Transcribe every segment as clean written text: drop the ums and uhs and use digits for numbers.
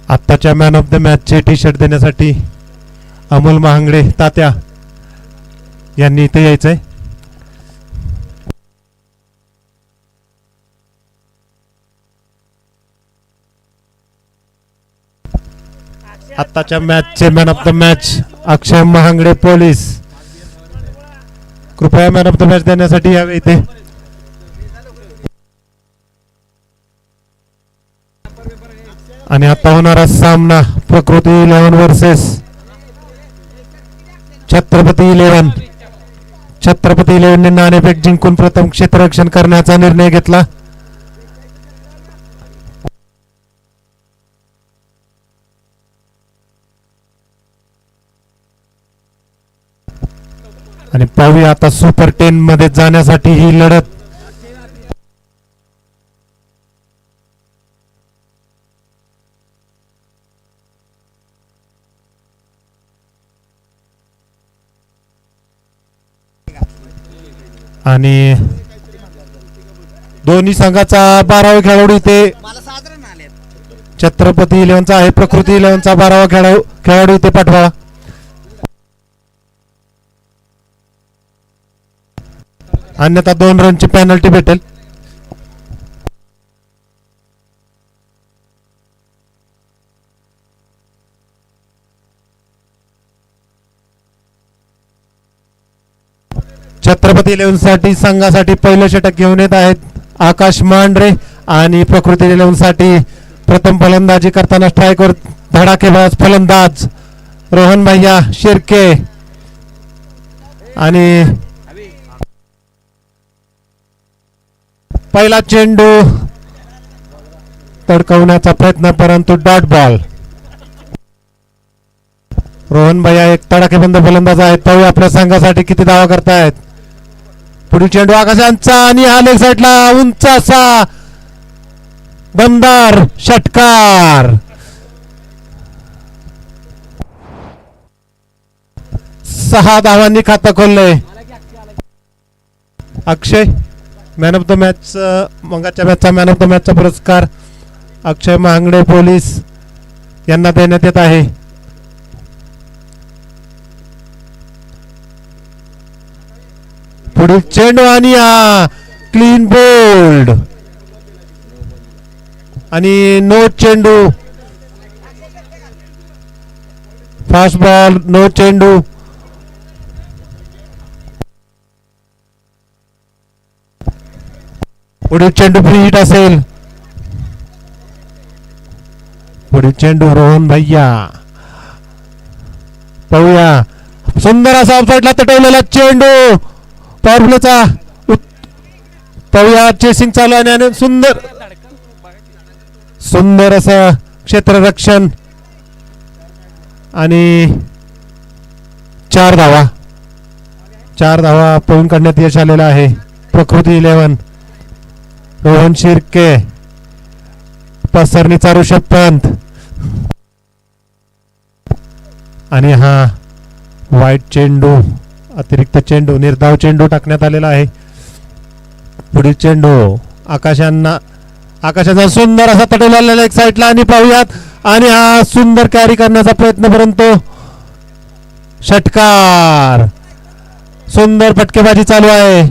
आत्ताच्या man of the मॅचचे T shirt देण्यासाठी अमोल महांगडे तात्या यांनी इथे यायचंय. आत्ताच्या मॅचचे man of the match Akshay Mahangade police, कृपया मॅन ऑफ द मॅच देण्यासाठी यावे इथे. आणि आता होणारा सामना प्रकृती 11 वर्सेस छत्रपती 11. छत्रपती 11 ने नाणेफेक जिंकून प्रथम क्षेत्ररक्षण करण्याचा निर्णय घेतला. आणि पाहूया आता सुपर 10 मध्ये जाण्यासाठी ही लढत. आणि दोन्ही संघाचा 12वा खेळाडू इथे छत्रपती 11चा आहे. प्रकृती 11चा 12वा खेळाडू इथे पाठवा. अन्यथा 2 रनची पेनल्टी भेटेल. छत्रपती 11 साठी संघासाठी पहिलं षटक घेऊन येत आहेत आकाश मांढरे. आणि प्रकृती 11 साठी प्रथम फलंदाजी करताना स्ट्रायकर धडाकेबाज फलंदाज रोहन भैया शिर्के. आणि पहिला चेंडू तडकवण्याचा प्रयत्न, परंतु डॉट बॉल. रोहन भैया एक तडाखेबंद फलंदाज आहेत. पाहूया आपल्या संघासाठी किती धावा करतायत. पुढील चेंडू आकाशांचा आणि हा लेग साईडला उंच असा दमदार षटकार. 6 धावांनी खातं खोललंय. Akshay man of the match, मंगाच्या मॅचचा मॅन ऑफ द मॅचचा पुरस्कार अक्षय महांगडे पोलीस यांना देण्यात येत आहे. पुढील चेंडू आणि हा क्लीन बोल्ड आणि नो चेंडू. फास्ट बॉल, नो चेंडू. पुढील चेंडू फ्री हिट असेल. पुढील चेंडू रोहन भैया. पाहूया सुंदर असा ऑफसाईडला तटवलेला चेंडू पॉवरप्लेचा. पाहूया चेसिंग चालू आहे आणि सुंदर सुंदर असं क्षेत्ररक्षण आणि 4 धावा पळून काढण्यात यश आलेलं आहे. प्रकृती 11, रोहन शिर्के, पसरणीचा ऋषभ पंत आणि हा वाईट चेंडू, अतिरिक्त चेंडू, निर्धाव चेंडू टाकण्यात आलेला आहे. पुढील चेंडू आकाशाचा सुंदर असा तटवलेला एक साईडला आणि पाहूयात आणि हा सुंदर कॅरी करण्याचा प्रयत्न, परंतु षटकार. सुंदर फटकेबाजी चालू आहे.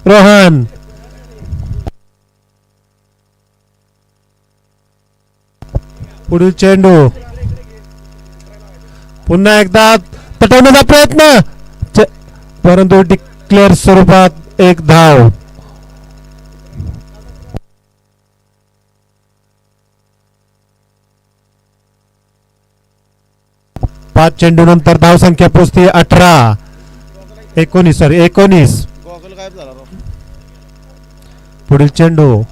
रोहन पुढील चेंडू पुन्हा एकदा तटवण्याचा प्रयत्न, परंतु डिक्लेअर स्वरूपात 1 धाव. पाच चेंडू नंतर धाव संख्या पोहोचते 19. पुढील चेंडू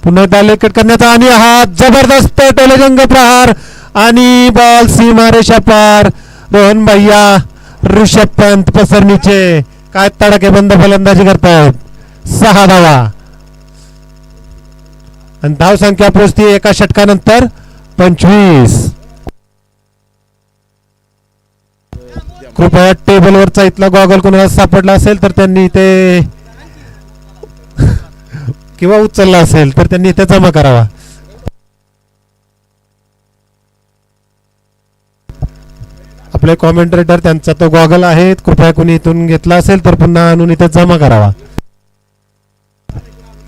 पुन्हा डायलेक्ट करण्याचा आणि हा जबरदस्त टोलेजंग प्रहार आणि बॉल सीमारेषा पार. रोहन भैया, ऋषभ पंत पसरणीचे काय तडाखेबंद फलंदाजी करतायत. 6 धावा आणि धाव संख्या पोहोचते एका षटकानंतर 25. कृपया टेबलवरचा इथला गॉगल कोणाला सापडला असेल तर त्यांनी ते किंवा उचलला असेल तर त्यांनी इथे जमा करावा. आपले कॉमेंटेटर त्यांचा तो गॉगल आहे, कृपया कोणी इथून घेतला असेल तर पुन्हा आणून इथे जमा करावा.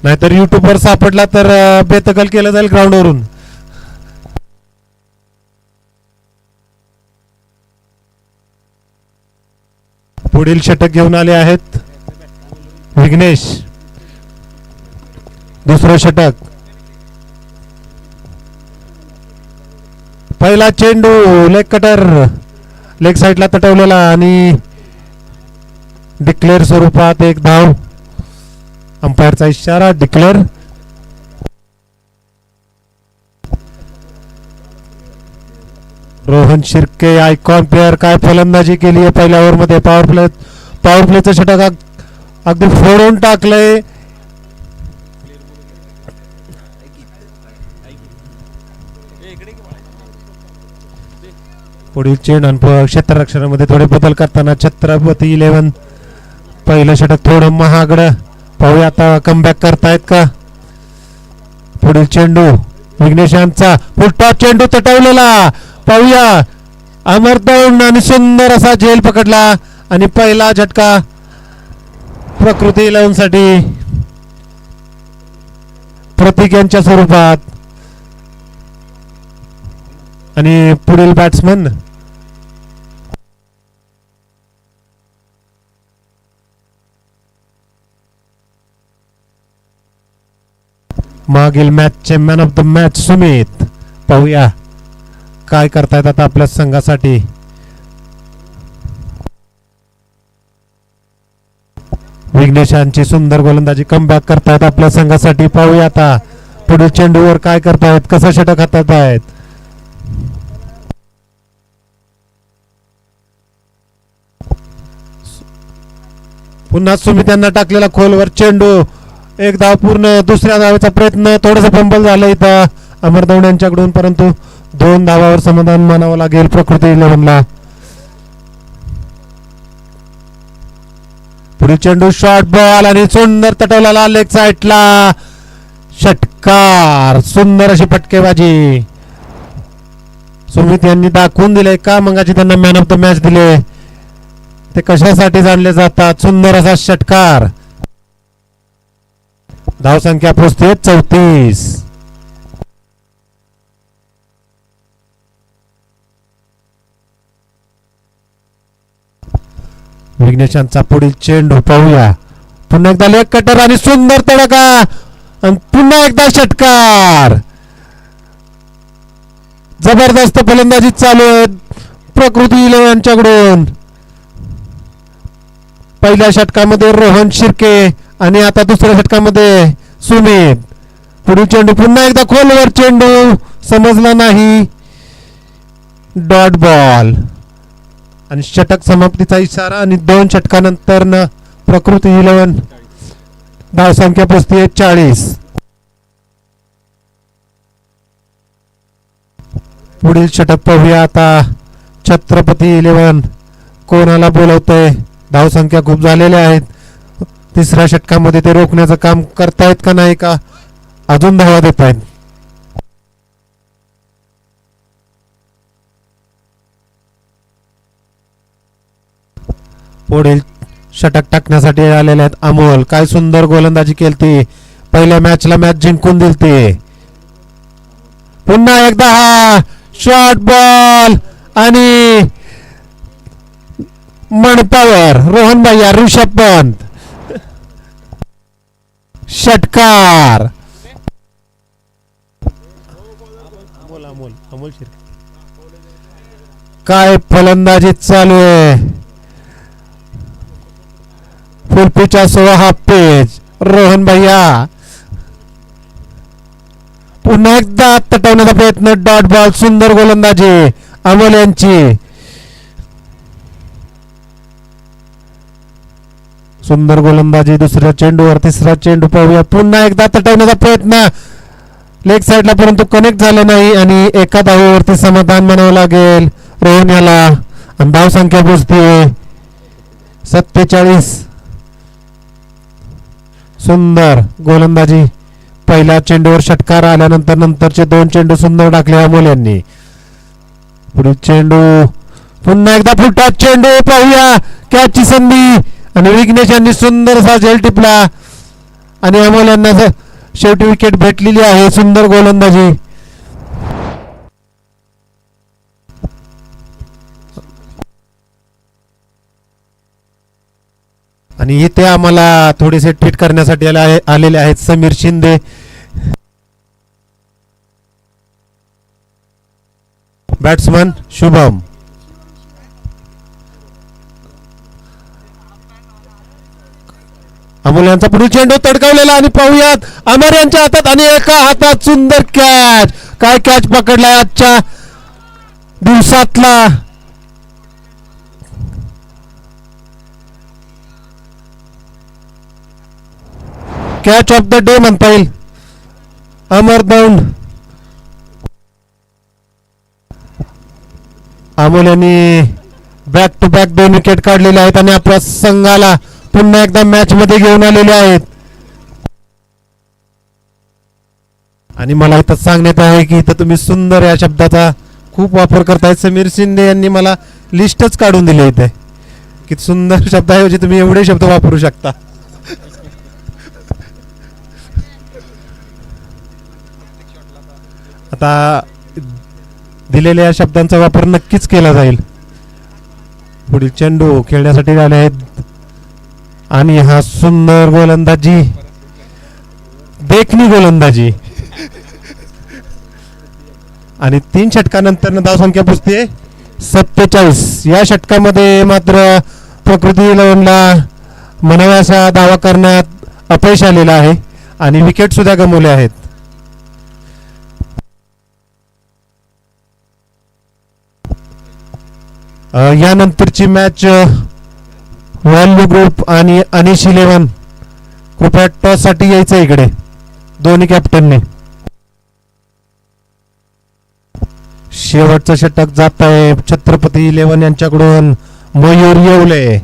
नाहीतर युट्यूबवर सापडला तर बेदखल केलं जाईल ग्राउंडवरून. पुढील षटक घेऊन आले आहेत विघ्नेश. दुसरं षटक. पहिला चेंडू लेग कटर लेग साइडला तटवलेला आणि डिक्लेअर स्वरूपात एक धाव. अंपायरचा इशारा declare. Rohan Shirke icon player काय फलंदाजी केली आहे पहिल्या ओव्हर मध्ये. पॉवर प्लेचं षटक अगदी फोडून टाकलंय. पुढील चेंड आणि क्षेत्ररक्षणामध्ये थोडे बदल करताना छत्रपती 11 पहिलं षटक थोडं महागड. पाहूया आता कमबॅक करतायत का. पुढील चेंडू विघ्नेश यांचा पुढचा चेंडू तटवलेला. पाहूया अमरदौंड आणि सुंदर असा झेल पकडला आणि पहिला झटका प्रकृती 11 साठी प्रतीक यांच्या स्वरूपात. आणि पुढील बॅट्समन मागील मॅचचे man of the match Sumit. पाहूया काय करतायत आता आपल्या संघासाठी. विघ्नेशांची सुंदर गोलंदाजी कमबॅक करतायत आपल्या संघासाठी. पाहूया आता पुढील चेंडूवर काय करतायत, कसं षटक हातात आहेत. पुन्हा सुमित यांना टाकलेला खोलवर चेंडू. एक धाव पूर्ण. दुसऱ्या धावेचा प्रयत्न. थोडस फंबल झालं इथं अमरदौंड यांच्याकडून, परंतु 2 धावावर समाधान मानावं लागेल प्रकृती 11 ला. पुढील चेंडू शॉर्ट बॉल आणि सुंदर तटवलेला लेग साइडला षटकार. सुंदर अशी फटकेबाजी सुमित यांनी दाखवून दिले का मंगाची त्यांना मॅन ऑफ द मॅच दिले. ते कशासाठी जाणले जातात. सुंदर असा षटकार. धावसंख्या पोहोचते 34. विघ्नेशांचा पुढील चेंडू. पाहूया पुन्हा एकदा लेग कटर आणि सुंदर तडका आणि पुन्हा एकदा षटकार. जबरदस्त फलंदाजी चालू आहे प्रकृती 11 यांच्याकडून. पहिल्या षटकामध्ये रोहन शिर्के आणि आता दुसऱ्या षटकामध्ये सुमित. पुढील चेंडू पुन्हा एकदा खोलवर चेंडू समजला नाही. डॉट बॉल आणि षटक समाप्तीचा इशारा आणि 2 षटकानंतर प्रकृती 11 धावसंख्या पोहोचते 40. पुढील षटक पाहूया आता. छत्रपती 11 कोणाला बोलवतोय. धावसंख्या खूप झालेल्या आहेत. तिसऱ्या षटकामध्ये ते रोखण्याचं काम करतायत का नाही का अजून धावा देत आहेत. पुढील षटक टाकण्यासाठी आलेले आहेत अमोल. काय सुंदर गोलंदाजी केलती. पहिल्या मॅचला मॅच जिंकून दिलती. पुन्हा एकदा हा शॉर्ट बॉल आणि मनपावर रोहन भैया ऋषभ पंत षटकार. अमोल शिर्के काय फलंदाजी चालू आहे. फुल पिच असो हाफ पिच. रोहन भैया पुन्हा एकदा तटवण्याचा प्रयत्न. Dot ball. सुंदर गोलंदाजी अमोल यांची. सुंदर गोलंदाजी दुसऱ्या चेंडूवर. तिसरा चेंडू पाहूया. पुन्हा एकदा तटवण्याचा प्रयत्न लेग साइडला, परंतु कनेक्ट झालं नाही आणि एका धावेवरती समाधान मानावं लागेल रोहन याला. आणि धाव संख्या पोचते 47. सुंदर गोलंदाजी. पहिल्या चेंडूवर षटकार आल्यानंतर नंतरचे 2 चेंडू सुंदर टाकले अमोल यांनी. पुढील चेंडू पुन्हा एकदा फुटा चेंडू पाहूया. कॅचची संधी आणि विघ्नेश यांनी सुंदर असा झेल टिपला आणि अमोल यांना शेवटी विकेट भेटलेली आहे. सुंदर गोलंदाजी. आणि इथे आम्हाला थोडेसे ट्विट करण्यासाठी आलेले आहेत समीर शिंदे. बॅट्समन शुभम. अमोल यांचा पुढील चेंडू तडकावलेला आणि पाहूयात अमर यांच्या हातात आणि एका हातात सुंदर कॅच. काय कॅच पकडलाय आजच्या दिवसातला. कॅच ऑफ द डे म्हणता येईल. अमर दौंड. अमोल यांनी बॅक टू बॅक 2 विकेट काढलेले आहेत आणि आपल्या संघाला पुन्हा एकदा मॅच मध्ये घेऊन आलेले आहेत. आणि मला इथं सांगण्यात आहे की इथं तुम्ही सुंदर या शब्दाचा खूप वापर करताय. समीर शिंदे यांनी मला लिस्टच काढून दिली इथे की सुंदर शब्दाऐवजी तुम्ही एवढे शब्द वापरू शकता. आता दिलेल्या शब्दांचा वापर नक्कीच केला जाईल. पुढील चेंडू खेळण्यासाठी आले आहेत आणि हा सुंदर गोलंदाजी. देखणी गोलंदाजी आणि 3 षटकानंतर धावसंख्या पोचते 47. या षटकामध्ये मात्र प्रकृती लवणला म्हणाव्यासा दावा करण्यात अपयश आलेला आहे आणि विकेट सुद्धा गमावले आहेत. यानंतरची मॅच व्हॅल्यू ग्रुप आणि अनिश 11. कृपया टॉस साठी यायचं इकडे दोन्ही कॅप्टनने. शेवटचं षटक जात आहे छत्रपती 11 यांच्याकडून मयूर येवले.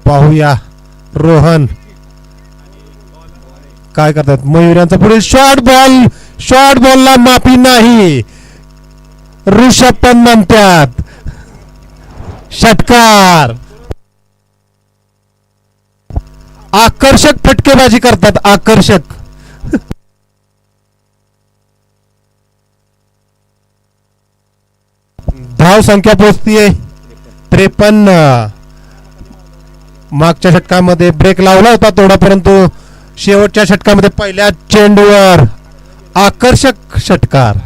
पाहूया रोहन काय करतात. मयूर यांचा पुढील शॉर्ट बॉलला माफी नाही. ऋषभ पंत म्हणतात षटकार. आकर्षक फटकेबाजी करतात. आकर्षक. धाव संख्या पोहोचतीये 53. मागच्या षटकामध्ये ब्रेक लावला होता थोडा परंतु शेवटच्या षटकामध्ये पहिल्या चेंडूवर आकर्षक षटकार.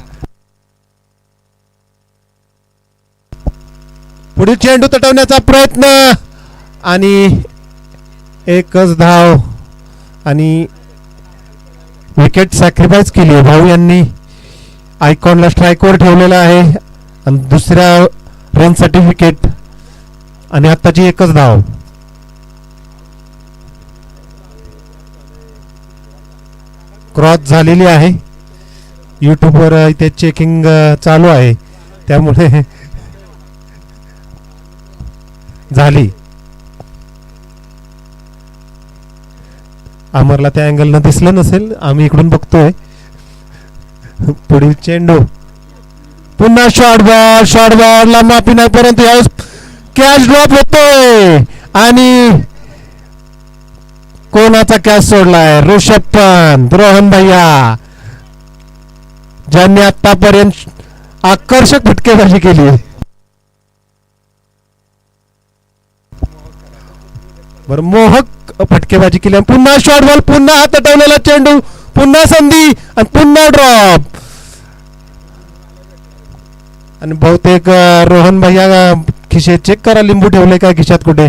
पुढील चेंडू तटवण्याचा प्रयत्न आणि एकच धाव आणि विकेट सॅक्रिफाईस केली. भाऊ यांनी आयकॉनला स्ट्राईकवर ठेवलेला आहे आणि दुसऱ्या रनसाठी विकेट आणि आताची एकच धाव. क्रॉस झालेली आहे. युट्यूबवर इथे चेकिंग चालू आहे त्यामुळे झाली. अमरला त्या अँगल न दिसलं नसेल. आम्ही इकडून बघतोय. पुढील चेंडू पुन्हा शॉर्ट बॉलला माफी नाही परंतु यावेळेस कॅच ड्रॉप होतोय आणि कोणाचा कॅच सोडलाय. ऋषभ पंत. रोहन भैया ज्यांनी आतापर्यंत आकर्षक फटकेबाजी केली. बरं मोहक फटकेबाजी केली. पुन्हा शॉर्ट बॉल. पुन्हा हात तटवलेला चेंडू. पुन्हा संधी आणि पुन्हा ड्रॉप. आणि बहुतेक रोहन भैया खिशे चेक करा लिंबू ठेवले काय खिशात कुठे.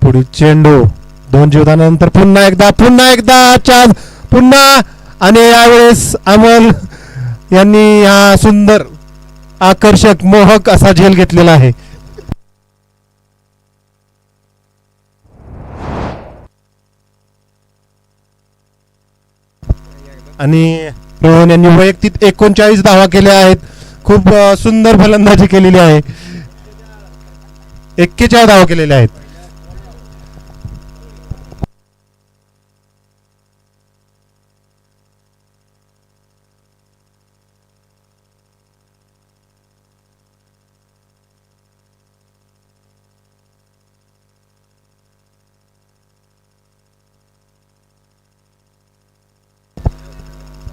पुढील चेंडू 2 जीवदानानंतर पुन्हा एकदा चान्स पुन्हा आणि यावेळेस अमोल यांनी हा सुंदर आकर्षक मोहक असा झेल घेतलेला आहे. आणि रोहन यांनी वैयक्तिक 39 धावा केल्या आहेत. खूप सुंदर फलंदाजी केलेली आहे. 41 धावा केलेल्या आहेत.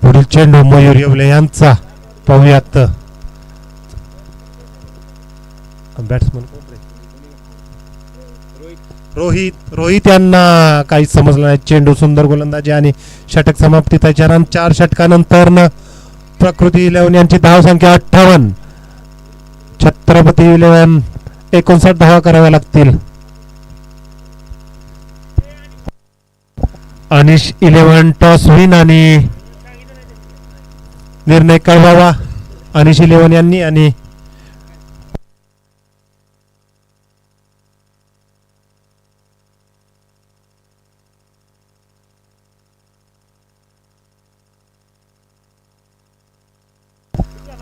पुढील चेंडू मयूर येवले यांचा पाहूयात. बॅट्समन रोहित यांना काही समजलं नाही. चेंडू सुंदर गोलंदाजी आणि षटक समाप्ती. त्याच्यानंतर 4 षटकानंतर प्रकृती 11 यांची धावसंख्या 58. छत्रपती 11 59 धावा कराव्या लागतील. अनिश 11 टॉस विन आणि निर्णय कळवावा अनिश 11 यांनी. आणि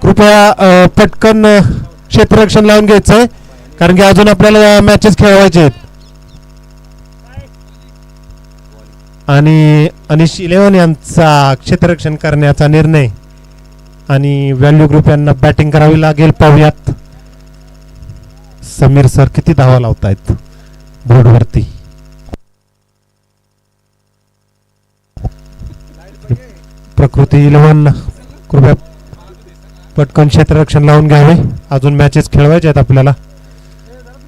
कृपया पटकन क्षेत्ररक्षण लावून घ्यायचंय, कारण की अजून आपल्याला मॅचेस खेळवायचे आहेत. आणि अनिश 11 यांचा क्षेत्ररक्षण करण्याचा निर्णय. आणि व्हॅल्यू ग्रुप यांना बॅटिंग करावी लागेल. पाहूयात समीर सर किती धावा लावतायत बोर्डवरती. प्रकृती 11 कृपया पटकन क्षेत्ररक्षण लावून घ्यावे. अजून मॅचेस खेळवायचे आहेत आपल्याला.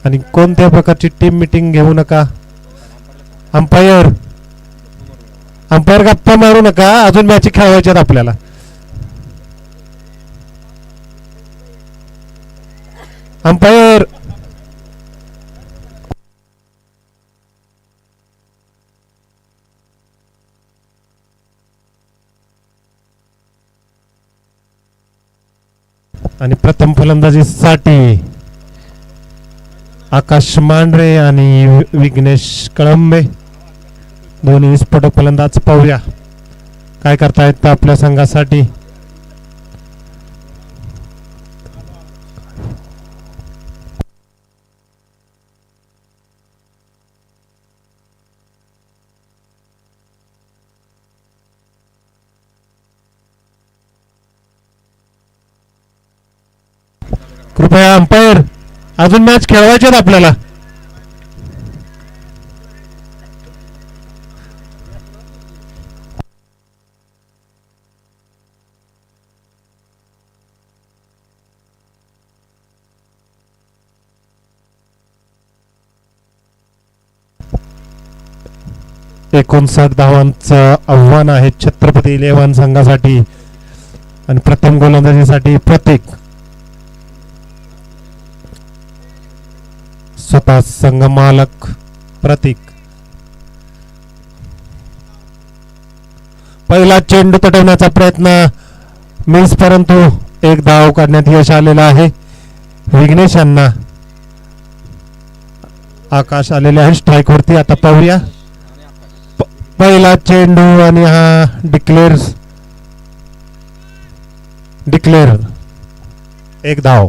आणि कोणत्या प्रकारची टीम मीटिंग घेऊ नका. अंपायर गप्पा मारू नका. अजून मॅच खेळवायचे आहेत आपल्याला. अंपायर आणि प्रथम फलंदाजीसाठी आकाश मांढरे आणि विघ्नेश कळंबे दोन्ही स्फोटक फलंदाज. पाहूया काय करतायत आपल्या संघासाठी. कृपया अंपायर अजून मॅच खेळवायचे आहेत आपल्याला. एकोणसाठ धावांचं आव्हान आहे छत्रपती 11 संघासाठी. आणि प्रथम गोलंदाजीसाठी प्रतीक स्वतः संघ मालक प्रतीक. पहिला चेंडू तटवण्याचा प्रयत्न मिस, परंतु एक धाव काढण्यात यश आलेलं आहे विघ्नेश यांना. आकाश आलेले आहे स्ट्राईक वरती. आता पाहूया पहिला चेंडू आणि हा डिक्लेअर एक धाव.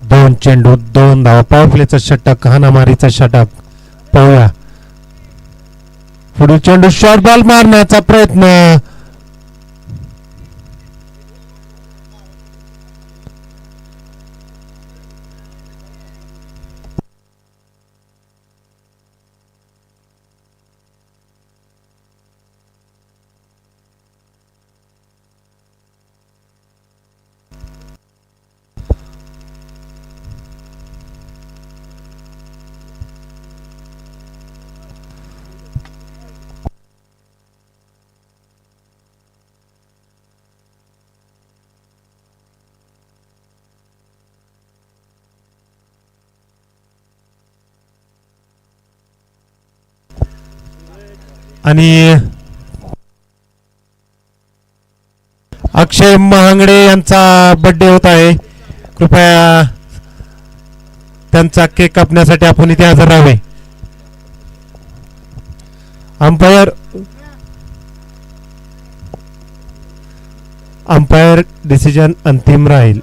दोन चेंडू 2 धावा. पॉवर प्लेचं षटक, हाणामारीचं षटक. पाहूया पुढील चेंडू शॉर्ट बॉल मारण्याचा प्रयत्न. आणि अक्षय महांगडे यांचा बर्थडे होत आहे. कृपया त्यांचा केक कापण्यासाठी आपण इथे हजर राहावे. अंपायर डिसिजन अंतिम राहील.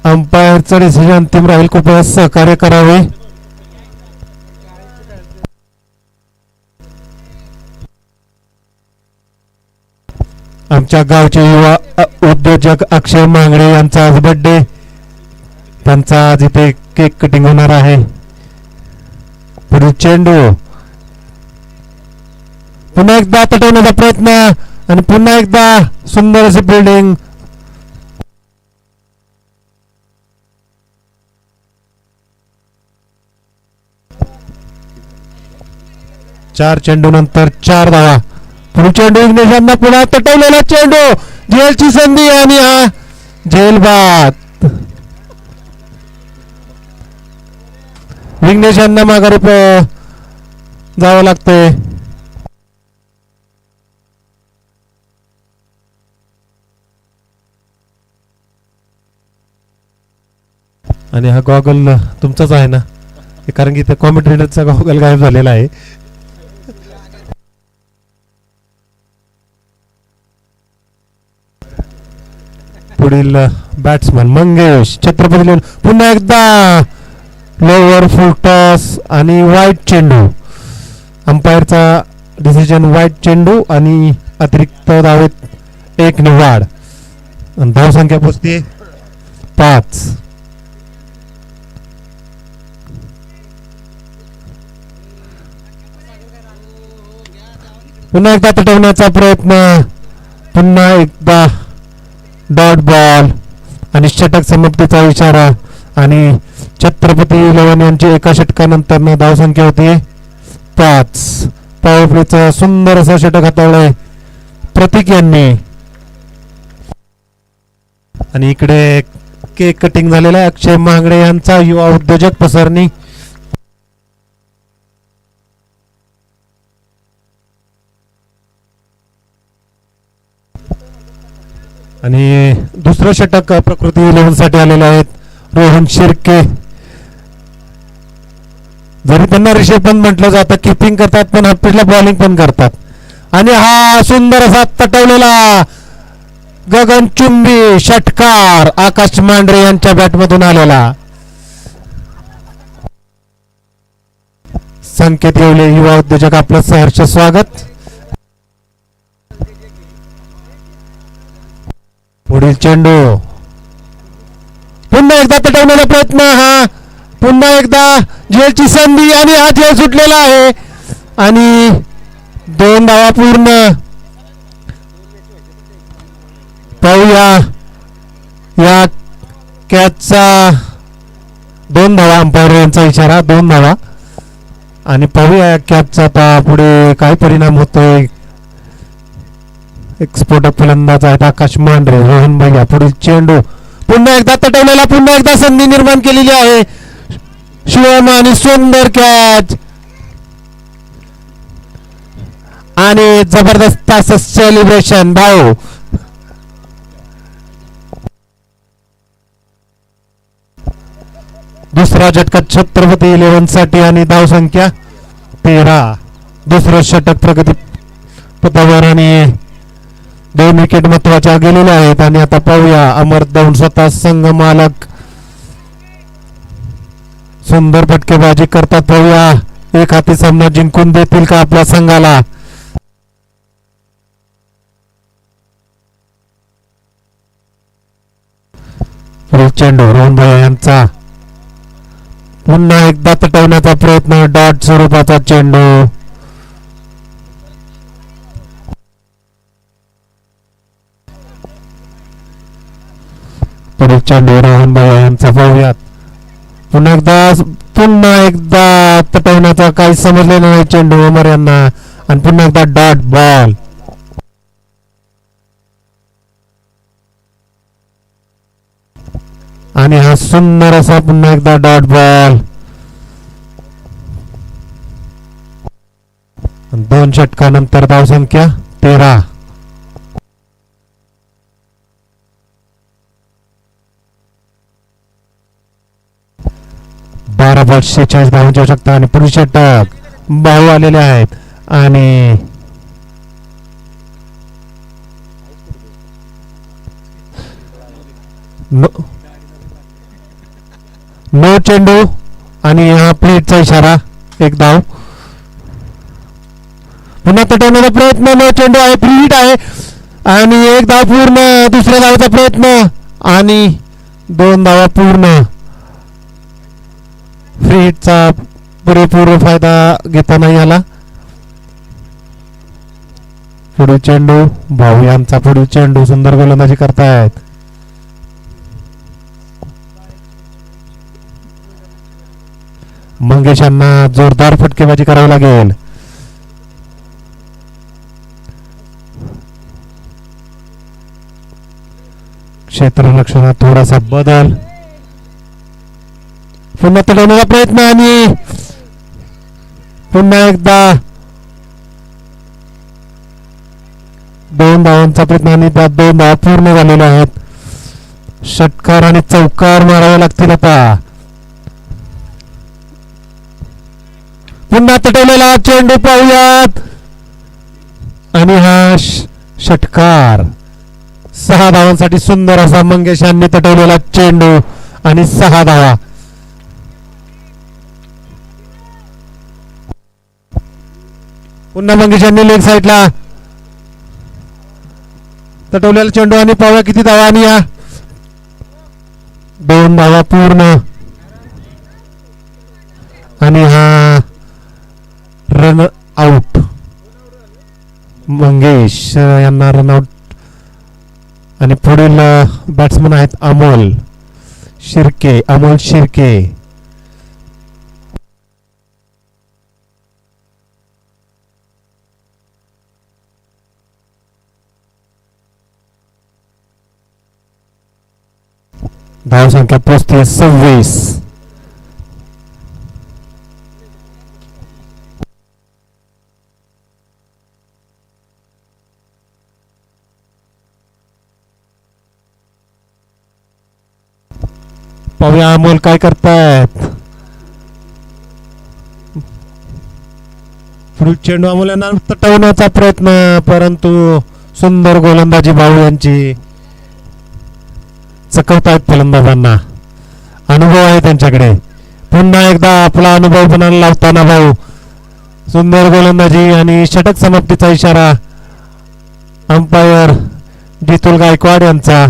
अंपायरचा डिसिजन अंतिम राहील. कृपया सहकार्य करावे. आमच्या गावचे युवा उद्योजक अक्षय मांगडे यांचा आज बर्थडे. त्यांचा आज इथे केक कटिंग होणार आहे. पुढील चेंडू पुन्हा एकदा तटवण्याचा प्रयत्न आणि पुन्हा एकदा सुंदर अशी फिल्डिंग. चार चेंडू नंतर 4 धावा. पुढील चेंडू विघ्नेश यांना पुन्हा तटवलेला चेंडू. झेलची संधी आणि हा झेल बाद. विघ्नेश यांना माघारी जावं लागतंय. आणि हा गॉगल तुमचाच आहे ना? कारण की कॉमेंटेटरचा गॉगल गायब झालेला आहे. पुढील बॅट्समन मंगेश छत्रपती. पुन्हा एकदा लोअर फुल टॉस आणि वाईट चेंडू. अंपायरचा डिसिजन वाईट चेंडू आणि अतिरिक्त धावेत 1 ने वाढ. धाव संख्या पोचते 5. पुन्हा एकदा तटवण्याचा प्रयत्न. पुन्हा एकदा डॉट बॉल आणि षटक समाप्तीचा इशारा. आणि छत्रपती 11 यांची एका षटकानंतर धाव संख्या होती 5. पॉवर प्लेचं सुंदर असं षटक हाताळलंय प्रतीक यांनी. आणि इकडे केक कटिंग झालेला आहे अक्षय मांगडे यांचा युवा उद्योजक पसरणी. आणि दुसरं षटक प्रकृती 11 साठी आलेले आहेत रोहन शिर्के. जरी त्यांना रिषभ पंत म्हटलं जातं, किपिंग करतात पण हाफपिचला बॉलिंग पण करतात. आणि हा सुंदर असा तटवलेला गगनचुंबी षटकार आकाश मांढरे यांच्या बॅटमधून आलेला. संकेत येवले युवा उद्योजक आपलं सहर्ष स्वागत. पुढील चेंडू पुन्हा एकदा तटवण्याचा प्रयत्न. हा पुन्हा एकदा झेलची संधी आणि हा झेल सुटलेला आहे. आणि 2 धावा पूर्ण. पाहूया या कॅचचा 2 धावा. अंपायर यांचा इशारा 2 धावा. आणि पाहूया या कॅचचा आता पुढे काय परिणाम होतोय. एक स्फोटक फलंदाज आहेत आकाश मांढरे. रोहन भैया. पुढील चेंडू पुन्हा एकदा तटवलेला. पुन्हा एकदा संधी निर्माण केलेली आहे. शिवम आणि सुंदर कॅच आणि जबरदस्त असं सेलिब्रेशन भाऊ. दुसरा झटका छत्रपती 11 साठी आणि धाव संख्या 13. दुसरं षटक प्रगती पथावर आणि 2 विकेट महत्वाच्या गेलेल्या आहेत. आणि आता पाहूया अमर दौंड स्वतः संघ मालक सुंदर फटकेबाजी करतात. पाहूया एक हाती सामना जिंकून देतील का आपल्या संघाला. चेंडू रोहन भैया यांचा पुन्हा एकदा तटवण्याचा प्रयत्न. डॉट स्वरूपाचा चेंडू. पुढील चेंडू रोहन भैया यांचा पाहूयात. पुन्हा एकदा पुन्हा एकदा तटवण्याचा काही समजलेला नाही चेंडू अमर यांना आणि पुन्हा एकदा डॉट बॉल. आणि हा सुंदर असा पुन्हा एकदा डॉट बॉल. 2 षटकानंतर धावसंख्या 13. 12 बॉल 46 धावांची आवश्यकता आणि पुढील षटक भाऊ आलेले आहेत आणि नो चेंडू आणि हा प्लेटचा इशारा. एक धाव. पुन्हा तटवण्याचा प्रयत्न. नो चेंडू आहे. फ्री हिट आहे आणि एक धाव पूर्ण. दुसऱ्या धावाचा प्रयत्न आणि 2 धावा पूर्ण. फ्री हिटचा पुरेपूर फायदा घेता नाही आला. पुढील चेंडू भाऊ यांचा. पुढील चेंडू सुंदर गोलंदाजी करतायत. मंगेश यांना जोरदार फटकेबाजी करावी लागेल. क्षेत्ररक्षणात थोडासा बदल. पुन्हा तडवण्याचा प्रयत्न आणि पुन्हा एकदा 2 धावांचा प्रयत्न आणि त्यात 2 धावा पूर्ण झालेल्या आहेत. षटकार आणि चौकार मारावे लागतील आता. पुन्हा तटवलेला चेंडू पाहूयात आणि हा षटकार. 6 धावांसाठी सुंदर असा मंगेश यांनी तटवलेला चेंडू आणि 6 धावा. पुन्हा मंगेश यांनी लेग साईडला तटवलेला चेंडू आणि पाहूया किती धावा आणि या 2 धावा पूर्ण आणि हा रन आउट. मंगेश यांना रन आउट आणि पुढील बॅट्समन आहेत अमोल शिर्के. अमोल शिर्के. धावसंख्या 35-26. पाहूया अमोल काय करतायत. पुढील चेंडू अमोल यांना तटवण्याचा प्रयत्न परंतु सुंदर गोलंदाजी भाऊ यांची. चकवतायत फलंदाजांना. अनुभव आहे त्यांच्याकडे. पुन्हा एकदा आपला अनुभव पणाला लावताना भाऊ. सुंदर गोलंदाजी आणि षटक समाप्तीचा इशारा अंपायर जितुल गायकवाड यांचा.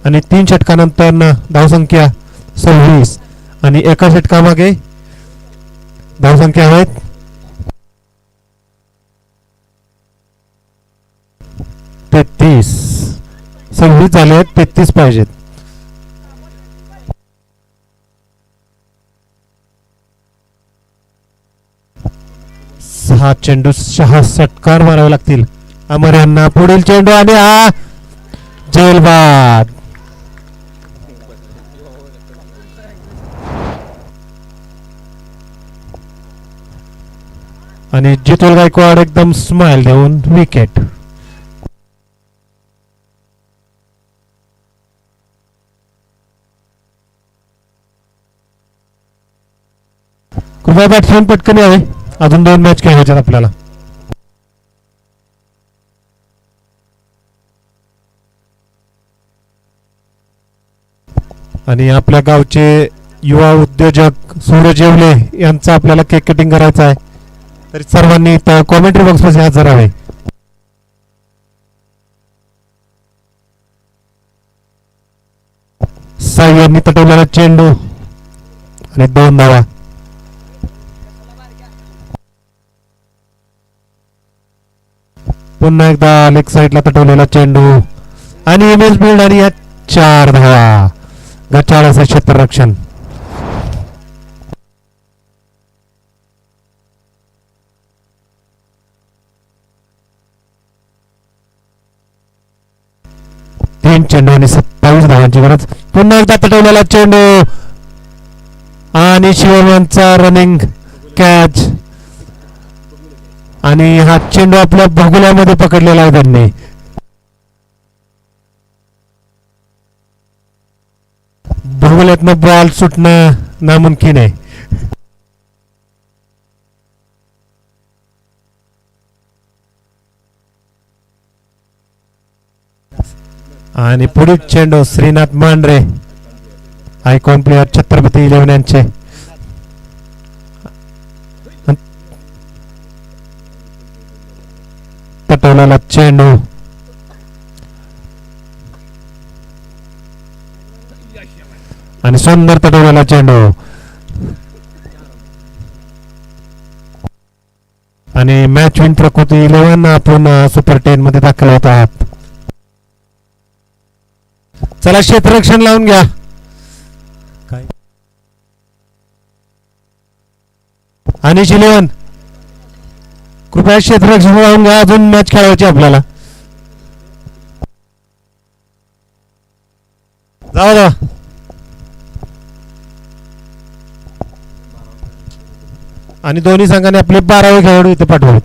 आणि 3 षटकानंतर धावसंख्या 26 आणि एका षटकामागे धावसंख्या आहेत 33. 26 झाले आहेत. 33 पाहिजेत. 6 चेंडू 6 षटकार मारावे लागतील अमर यांना. पुढील चेंडू आणि हा जेलबाद. आणि जितुल गायकवाड एकदम स्माइल देऊन विकेट. कृपया बॅट्समॅन पटकन यावे. अजून 2 मॅच खेळायच्यात आपल्याला. आणि आपल्या गावचे युवा उद्योजक सूरज येवले यांचा आपल्याला केक कटिंग करायचा आहे. तरी सर्वांनी कॉमेंट्री बॉक्स मध्ये हजर राहावे. साई यांनी तटवलेला चेंडू आणि 2 धावा. पुन्हा एकदा लेग साईडला तटवलेला चेंडू आणि इमेज बिल्ड आणि 4 धावा. गचाळाचं क्षेत्ररक्षण. तीन चेंडू आणि 27 धावांची गरज. पुन्हा एकदा तटवलेला चेंडू आणि शिवमचा रनिंग कॅच. आणि हा चेंडू आपल्या भगुल्यामध्ये पकडलेला आहे त्यांनी. भगुल्यातनं बॉल सुटणं नामुमकिन आहे. आणि पुढील चेंडू श्रीनाथ मांढरे आयकॉन प्लेअर छत्रपती 11 यांचे. पटवलेला चेंडू आणि सुंदर तटवलेला चेंडू आणि मॅच विन प्रकृती 11 आपण सुपर 10 मध्ये दाखल होत आहात. चला क्षेत्ररक्षण लावून घ्या. अनिश 11 कृपया क्षेत्ररक्षण लावून घ्या. अजून मॅच खेळायची आपल्याला. जावा जावा. आणि दोन्ही संघाने आपले 12वे खेळाडू इथे पाठवले.